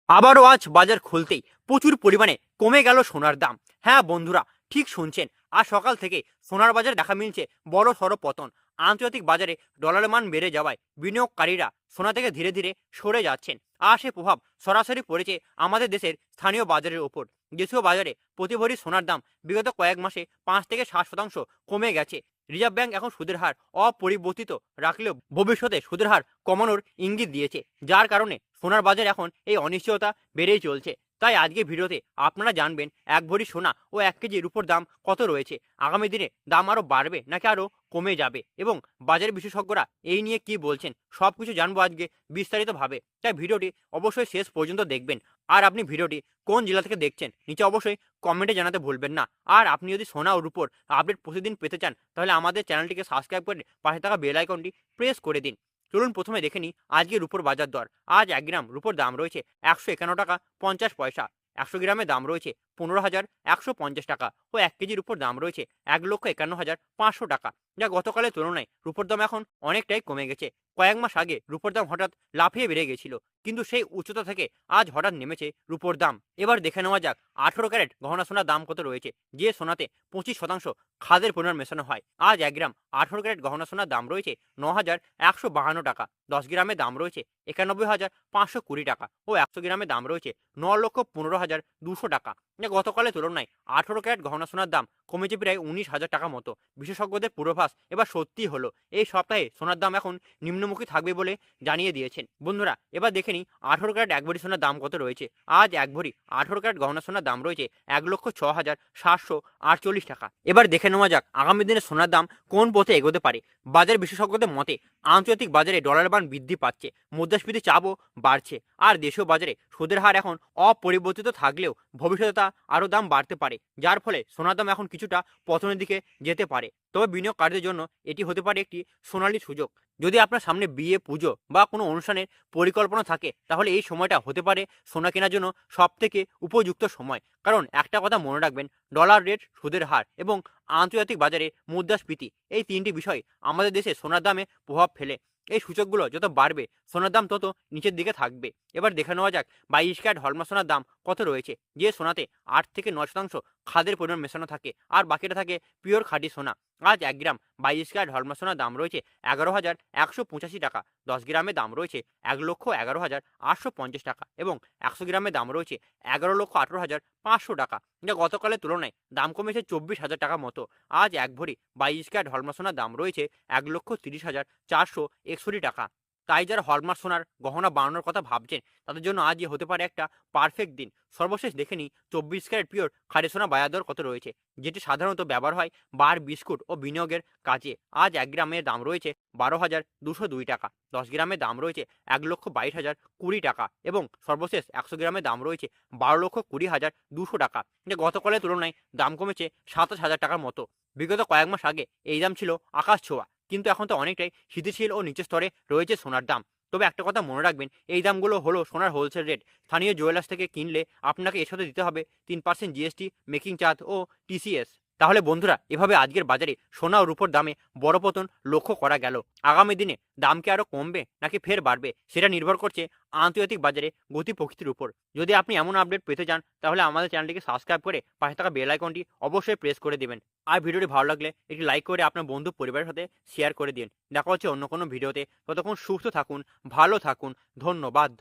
আবারও আজ বাজার খুলতেই প্রচুর পরিমাণে কমে গেল সোনার দাম। হ্যাঁ বন্ধুরা, ঠিক শুনছেন, আজ সকাল থেকে সোনার বাজারে দেখা মিলছে বড় সড় পতন। আন্তর্জাতিক বাজারে ডলারের মান বেড়ে যাওয়ায় বিনিয়োগকারীরা সোনা থেকে ধীরে ধীরে সরে যাচ্ছেন। আর সে প্রভাব সরাসরি পড়েছে আমাদের দেশের স্থানীয় বাজারের ওপর। দেশীয় বাজারে প্রতি ভরি সোনার দাম বিগত কয়েক মাসে 5 থেকে 7% কমে গেছে। রিজার্ভ ব্যাংক এখন সুদের হার অপরিবর্তিত রাখলেও ভবিষ্যতে সুদের হার কমানোর ইঙ্গিত দিয়েছে, যার কারণে সোনার বাজার এখন এই অনিশ্চয়তা বেড়েই চলছে। তাই আজকে ভিডিওতে আপনারা জানবেন 1 ভরি সোনা ও 1 কেজি রূপোর দাম কত রয়েছে, আগামী দিনে দাম আরও বাড়বে নাকি আরও কমে যাবে, এবং বাজার বিশেষজ্ঞরা এই নিয়ে কি বলছেন সবকিছু জানবো আজকে বিস্তারিতভাবে। তাই ভিডিওটি অবশ্যই শেষ পর্যন্ত দেখবেন। আর আপনি ভিডিওটি কোন জেলা থেকে দেখছেন নিচে অবশ্যই কমেন্টে জানাতে ভুলবেন না। আর আপনি যদি সোনা ও রূপোর আপডেট প্রতিদিন পেতে চান তাহলে আমাদের চ্যানেলটিকে সাবস্ক্রাইব করে পাশে থাকা বেল আইকনটি প্রেস করে দিন। চলুন প্রথমে দেখে নিই আজকে রূপোর বাজার দর। আজ 1 গ্রাম রূপোর দাম রয়েছে 151 টাকা 50 পয়সা। 100 গ্রামে দাম রয়েছে 15,150 টাকা ও 1 কেজি রূপোর দাম রয়েছে 1,51,500 টাকা, যা গতকালের তুলনায় রূপোর দাম এখন অনেকটাই কমে গেছে। কয়েক মাস আগে রূপোর দাম হঠাৎ লাফিয়ে বেড়ে গেছিল, কিন্তু সেই উচ্চতা থেকে আজ হঠাৎ নেমেছে রূপোর দাম। এবার দেখে নেওয়া যাক 18 ক্যারেট গহনা সোনার দাম কত রয়েছে, যে সোনাতে 25% খাদের পরিমাণ মেশানো হয়। আজ 1 গ্রাম 18 ক্যারেট গহনা সোনার দাম রয়েছে 9,152 টাকা। 10 গ্রামে দাম রয়েছে 91,520 টাকা ও 100 গ্রামে দাম রয়েছে 9,15,200 টাকা, যা গতকালের তুলনায় 18 ক্যারেট গহনা সোনার দাম কমেছে প্রায় 19,000 টাকা মতো। বিশেষজ্ঞদের পূর্বাভাস এবার সত্যি হলো, এই সপ্তাহে সোনার দাম এখন নিম্নমুখী থাকবে বলে জানিয়ে দিয়েছেন। বন্ধুরা, এবার দেখে নিই 18 ক্যারেট 1 ভরি সোনার দাম কত রয়েছে। আজ 1 ভরি 18 ক্যারেট গহনা সোনার দাম রয়েছে 1,06,748 টাকা। এবার দেখে নেওয়া যাক আগামী দিনে সোনার দাম কোন পথে এগোতে পারে। বাজার বিশেষজ্ঞদের মতে আন্তর্জাতিক বাজারে ডলারের মান বৃদ্ধি পাচ্ছে, মুদ্রাস্ফীতি চাপও বাড়ছে, আর দেশীয় বাজারে সুদের হার এখন অপরিবর্তিত থাকলেও ভবিষ্যতে তা আরও দাম বাড়তে পারে, যার ফলে সোনার দাম এখন কিছুটা পতনের দিকে যেতে পারে। তবে বিনিয়োগকারীদের জন্য এটি হতে পারে একটি সোনালী সুযোগ। যদি আপনার সামনে বিয়ে, পুজো বা কোনো অনুষ্ঠানের পরিকল্পনা থাকে তাহলে এই সময়টা হতে পারে সোনা কেনার জন্য সবথেকে উপযুক্ত সময়। কারণ একটা কথা মনে রাখবেন, ডলার রেট, সুদের হার এবং আন্তর্জাতিক বাজারে মুদ্রাস্ফীতি, এই 3টি বিষয় আমাদের দেশে সোনার দামে প্রভাব ফেলে। এই সূচকগুলো যত বাড়বে সোনার দাম তত নিচের দিকে থাকবে। এবার দেখে নেওয়া যাক 22 ক্যারেট হলমার্ক সোনার দাম কত রয়েছে, যে সোনাতে 8 থেকে 9% খাদের পরিমাণ মেশানো থাকে আর বাকিটা থাকে পিওর খাঁটি সোনা। আজ 1 গ্রাম 22 ক্যারেট হলমার্ক সোনার দাম রয়েছে 11,185 টাকা। 10 গ্রামে দাম রয়েছে 1,11,850 টাকা এবং 100 গ্রামে দাম রয়েছে 11,18,500 টাকা, যা গতকালের তুলনায় দাম কমেছে 24,000 টাকা মতো। আজ 1 ভরি 22 ক্যারেট হলমার্ক সোনার দাম রয়েছে 1,30,461 টাকা। তাই যারা হলমার্ক সোনার গহনা বানানোর কথা ভাবছেন তাদের জন্য আজ হতে পারে একটা পারফেক্ট দিন। সর্বশেষ দেখে নিই 24 ক্যারেট পিওর খাঁটি সোনা বাজার দর কত রয়েছে, যেটি সাধারণত ব্যবহার হয় বার, বিস্কুট ও বিনিয়োগের কাজে। আজ 1 গ্রামের দাম রয়েছে 12,202 টাকা। 10 গ্রামের দাম রয়েছে 1,22,020 টাকা এবং সর্বশেষ 100 গ্রামের দাম রয়েছে 12,20,200 টাকা, যা গতকালের তুলনায় দাম কমেছে 27,000 টাকার মতো। বিগত কয়েক মাস আগে এই দাম ছিল আকাশ ছোঁয়া, কিন্তু এখন তো অনেকটাই স্থিতিশীল ও নিচের স্তরে রয়েছে সোনার দাম। তবে একটা কথা মনে রাখবেন, এই দামগুলো হলো সোনার হোলসেল রেট। স্থানীয় জুয়েলার্স থেকে কিনলে আপনাকে এর সাথে দিতে হবে 3% জিএসটি, মেকিং চার্জ ও টিসিএস। তাহলে বন্ধুরা, এভাবে আজকের বাজারে সোনা ও রূপোর দামে বড় পতন লক্ষ্য করা গেল। আগামী দিনে দাম কি আরও কমবে নাকি ফের বাড়বে, সেটা নির্ভর করছে আন্তর্জাতিক বাজারে গতি প্রকৃতির উপর। যদি আপনি এমন আপডেট পেতে চান তাহলে আমাদের চ্যানেলটিকে সাবস্ক্রাইব করে পাশে থাকা বেল আইকনটি অবশ্যই প্রেস করে দেবেন। আর ভিডিওটি ভালো লাগলে একটি লাইক করে আপনার বন্ধু পরিবারের সাথে শেয়ার করে দিন। দেখা হচ্ছে অন্য কোনো ভিডিওতে। ততক্ষণ সুস্থ থাকুন, ভালো থাকুন, ধন্যবাদ।